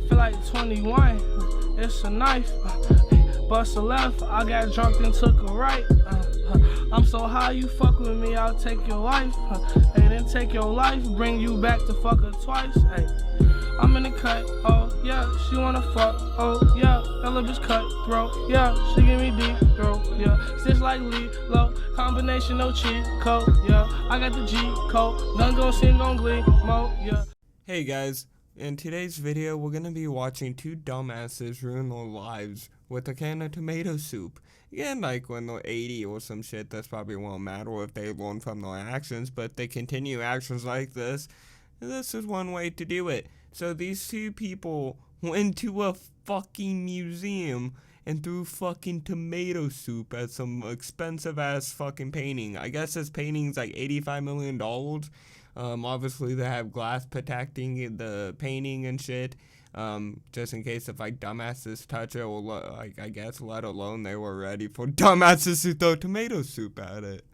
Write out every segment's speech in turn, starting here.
feel like 21. It's a knife. Bust a left. I got drunk and took a right. I'm so high, you fuck with me, I'll take your life. Hey, then take your life, bring you back to fuck her twice. Hey, I'm in the cut. Oh yeah, she wanna fuck. Oh yeah, that little bitch cutthroat. Yeah, she give me deep throat. Yeah, stitch like low, combination no cheat code. Yeah, I got the G code. Gun gon' sing on glee mode. Yeah. Hey guys, in today's video we're gonna be watching two dumbasses ruin their lives with a can of tomato soup. Again, like when they're 80 or some shit, that's probably won't matter if they learn from their actions, but if they continue actions like this is one way to do it. So these two people went to a fucking museum and threw fucking tomato soup at some expensive ass fucking painting. I guess this painting's like $85 million. Obviously they have glass protecting the painting and shit. Just in case if like dumbasses touch it, or like I guess let alone they were ready for dumbasses to throw tomato soup at it.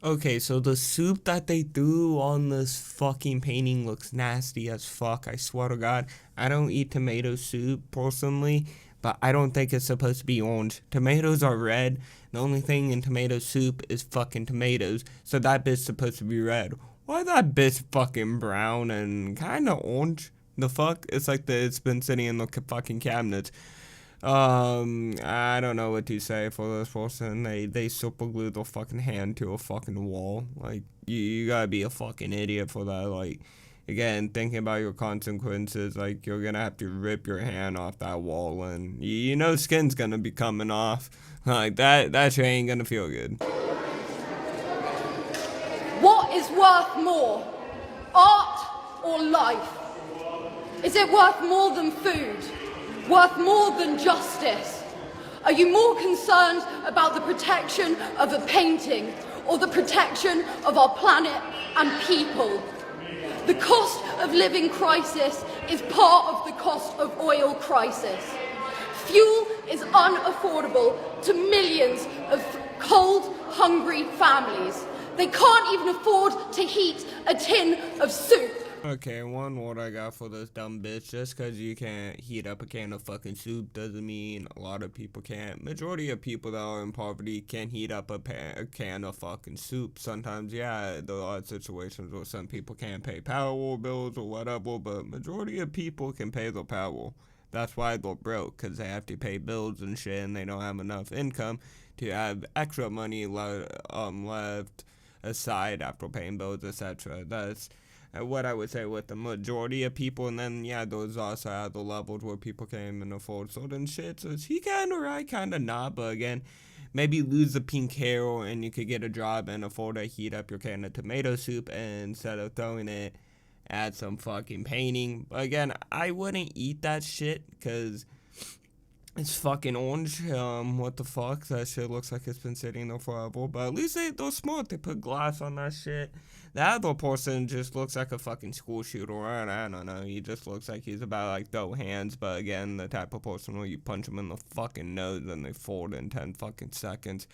Okay, so the soup that they threw on this fucking painting looks nasty as fuck. I swear to God, I don't eat tomato soup personally, but I don't think it's supposed to be orange. Tomatoes are red. The only thing in tomato soup is fucking tomatoes, so that bit's supposed to be red. Why that bitch fucking brown and kind of orange? The fuck? It's like it's been sitting in the fucking cabinets. I don't know what to say for this person. They super glued their fucking hand to a fucking wall. Like, you gotta be a fucking idiot for that. Like, again, thinking about your consequences, like, you're gonna have to rip your hand off that wall, and you know skin's gonna be coming off. Like, that shit ain't gonna feel good. What is worth more, art or life? Is it worth more than food? Worth more than justice? Are you more concerned about the protection of a painting or the protection of our planet and people? The cost of living crisis is part of the cost of oil crisis. Fuel is unaffordable to millions of cold, hungry families. They can't even afford to heat a tin of soup. Okay, one word I got for this dumb bitch. Just cause you can't heat up a can of fucking soup doesn't mean a lot of people can't. Majority of people that are in poverty can heat up a can of fucking soup. Sometimes, yeah, there are situations where some people can't pay power bills or whatever, but majority of people can pay their power. That's why they're broke, cause they have to pay bills and shit, and they don't have enough income to have extra money left aside after paying bills, etc. That's what I would say with the majority of people, and then yeah, those also other levels where people can't even afford certain shit. So is he kind of right, kind of not? But again, maybe lose the pink hair and you could get a job and afford to heat up your can of tomato soup instead of throwing it at some fucking painting. But again, I wouldn't eat that shit because it's fucking orange. What the fuck? That shit looks like it's been sitting there forever. But at least they're smart. They put glass on that shit. The other person just looks like a fucking school shooter. I don't know. He just looks like he's about to, like, throw hands. But again, the type of person where you punch him in the fucking nose and they fold in 10 fucking seconds.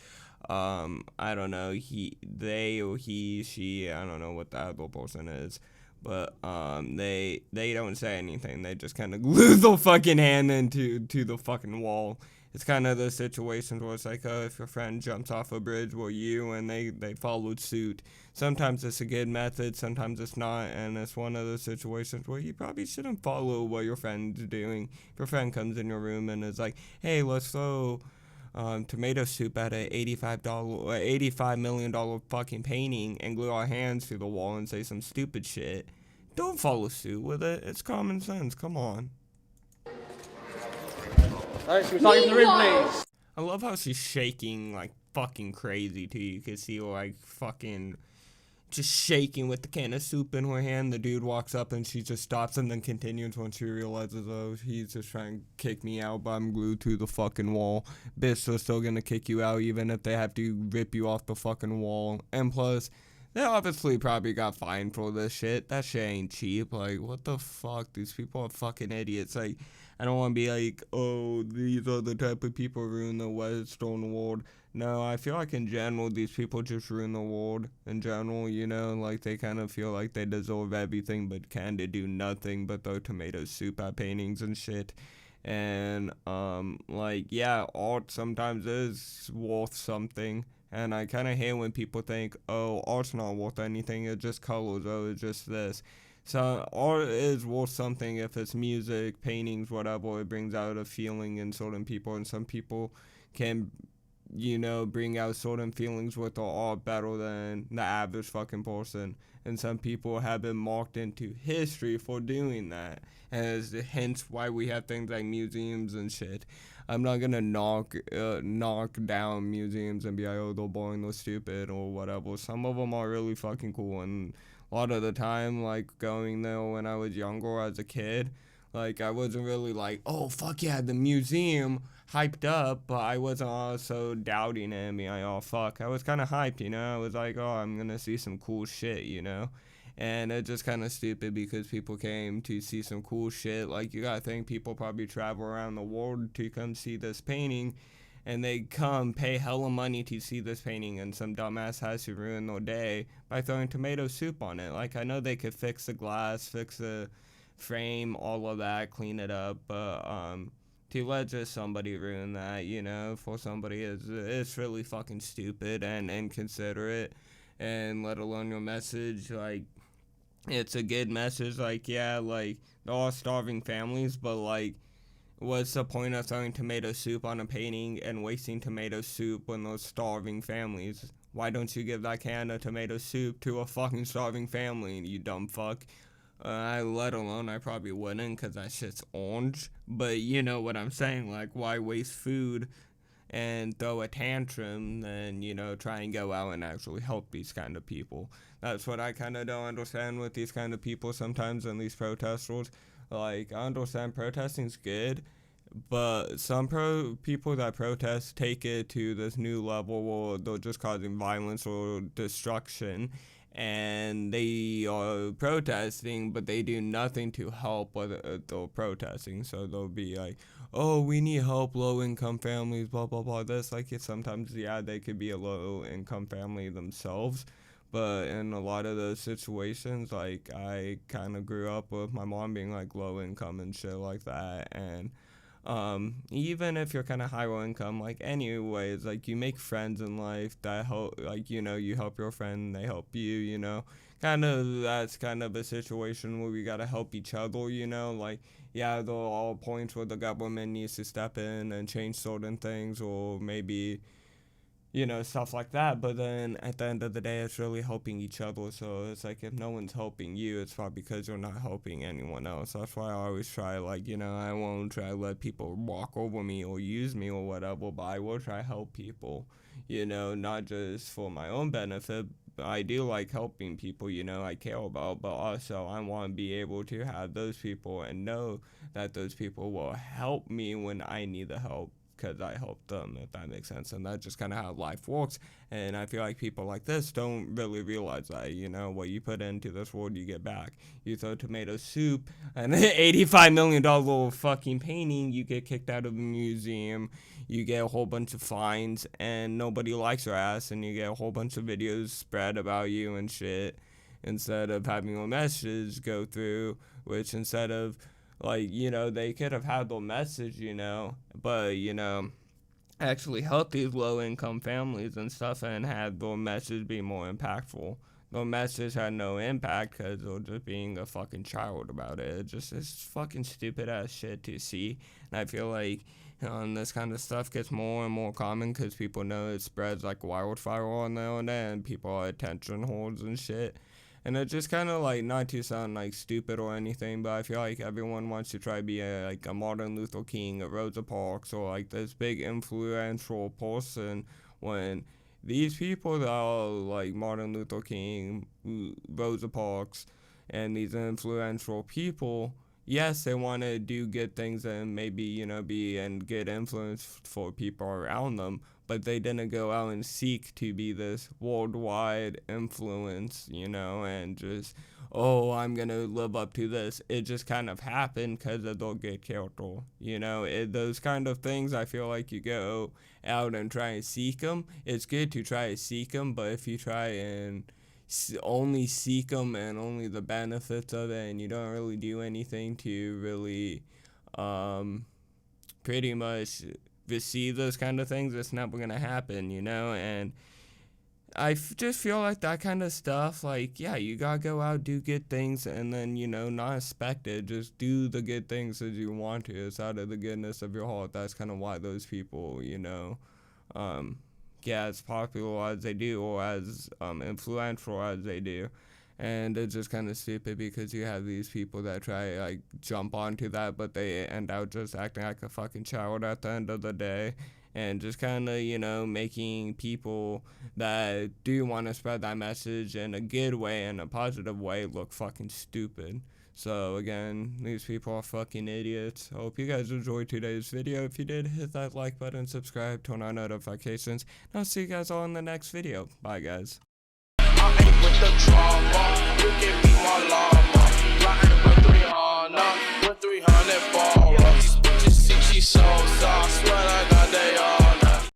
I don't know. They or he, she, I don't know what the other person is. But they don't say anything. They just kind of glue their fucking hand into the fucking wall. It's kind of the situations where it's like, oh, if your friend jumps off a bridge, will you? And they followed suit. Sometimes it's a good method, sometimes it's not, and it's one of those situations where you probably shouldn't follow what your friend's doing. If your friend comes in your room and is like, hey, let's throw tomato soup at a $85 million fucking painting and glue our hands to the wall and say some stupid shit, don't follow suit with it. It's common sense. Come on. Alright, so we're talking in the room, please. I love how she's shaking like fucking crazy too. You can see her like fucking just shaking with the can of soup in her hand. The dude walks up and she just stops and then continues when she realizes, oh, he's just trying to kick me out, but I'm glued to the fucking wall. Bitch, they're still gonna kick you out even if they have to rip you off the fucking wall. And plus, they obviously probably got fined for this shit. That shit ain't cheap. Like, what the fuck? These people are fucking idiots. Like, I don't want to be like, oh, these are the type of people who ruin the Western world. No, I feel like in general, these people just ruin the world in general, you know, like they kind of feel like they deserve everything but kind of do nothing but throw tomato soup at paintings and shit. And, like, yeah, art sometimes is worth something. And I kind of hate when people think, oh, art's not worth anything, it's just colors, oh, it's just this. So art is worth something if it's music, paintings, whatever. It brings out a feeling in certain people, and some people can, you know, bring out certain feelings with their art better than the average fucking person. And some people have been marked into history for doing that. And hence why we have things like museums and shit. I'm not gonna knock down museums and be like, oh, they're boring, they're stupid, or whatever. Some of them are really fucking cool, and a lot of the time, like, going there when I was younger as a kid, like, I wasn't really like, oh, fuck yeah, the museum, hyped up, but I wasn't also doubting it and being like, oh, fuck. I was kind of hyped, you know? I was like, oh, I'm gonna see some cool shit, you know? And it's just kind of stupid because people came to see some cool shit. Like, you gotta think people probably travel around the world to come see this painting, and they come pay hella money to see this painting, and some dumbass has to ruin their day by throwing tomato soup on it. Like, I know they could fix the glass, fix the frame, all of that, clean it up, but to let just somebody ruin that, you know, for somebody it's really fucking stupid and inconsiderate. And let alone your message, like, it's a good message, like, yeah, like, they're all starving families, but, like, what's the point of throwing tomato soup on a painting and wasting tomato soup when those starving families? Why don't you give that can of tomato soup to a fucking starving family, you dumb fuck? Let alone, I probably wouldn't, because that shit's orange, but you know what I'm saying, like, why waste food and throw a tantrum than, you know, try and go out and actually help these kind of people. That's what I kind of don't understand with these kind of people sometimes and these protesters. Like, I understand protesting's good, but some people that protest take it to this new level where they're just causing violence or destruction, and they are protesting, but they do nothing to help what they're protesting. So they'll be like, oh, we need help, low-income families, blah, blah, blah. This, like, it's sometimes, yeah, they could be a low-income family themselves, but in a lot of those situations, like, I kind of grew up with my mom being, like, low-income and shit like that, and even if you're kind of higher income, like, anyways, like, you make friends in life that help, like, you know, you help your friend, they help you, you know, kind of, that's kind of a situation where we gotta help each other, you know, like, yeah, there are all points where the government needs to step in and change certain things, or maybe, you know, stuff like that, but then at the end of the day, it's really helping each other. So it's like, if no one's helping you, it's probably because you're not helping anyone else. That's why I always try, like, you know, I won't try to let people walk over me or use me or whatever, but I will try to help people, you know, not just for my own benefit. I do like helping people, you know, I care about, but also I want to be able to have those people and know that those people will help me when I need the help, because I helped them, if that makes sense. And that's just kind of how life works. And I feel like people like this don't really realize that, you know, what you put into this world, you get back. You throw tomato soup and $85 million fucking painting, you get kicked out of a museum, you get a whole bunch of fines, and nobody likes your ass, and you get a whole bunch of videos spread about you and shit, instead of having a message go through, which instead of, like, you know, they could have had their message, you know, but, you know, actually help these low-income families and stuff and had their message be more impactful. Their message had no impact because they're just being a fucking child about it. It's fucking stupid-ass shit to see, and I feel like, you know, this kind of stuff gets more and more common because people know it spreads like wildfire on there and then, and people are attention whores and shit. And it just kind of, like, not to sound, like, stupid or anything, but I feel like everyone wants to try to be, like, a Martin Luther King, a Rosa Parks, or, like, this big influential person, when these people that are, like, Martin Luther King, Rosa Parks, and these influential people yes, they want to do good things and maybe, be a good influence for people around them, but they didn't go out and seek to be this worldwide influence, and just, oh, I'm going to live up to this. It just kind of happened because of the good character, those kind of things. I feel like you go out and try and seek them. It's good to try to seek them, but if you try and only seek them and only the benefits of it, and you don't really do anything to really pretty much receive those kind of things, it's never gonna happen, and I just feel like that kind of stuff, like, yeah, you gotta go out, do good things, and then, not expect it, just do the good things as you want to. It's out of the goodness of your heart. That's kind of why those people, get as popular as they do, or as influential as they do. And it's just kind of stupid because you have these people that try to, like, jump onto that, but they end up just acting like a fucking child at the end of the day, and just kind of, making people that do want to spread that message in a good way, in a positive way, look fucking stupid. So again, these people are fucking idiots. I hope you guys enjoyed today's video. If you did, hit that like button, subscribe, turn on notifications, and I'll see you guys all in the next video. Bye, guys. I ain't with the drama. You can be my llama. Riding with 300, with 300 ball. These bitches see she Sosa. I swear I got that.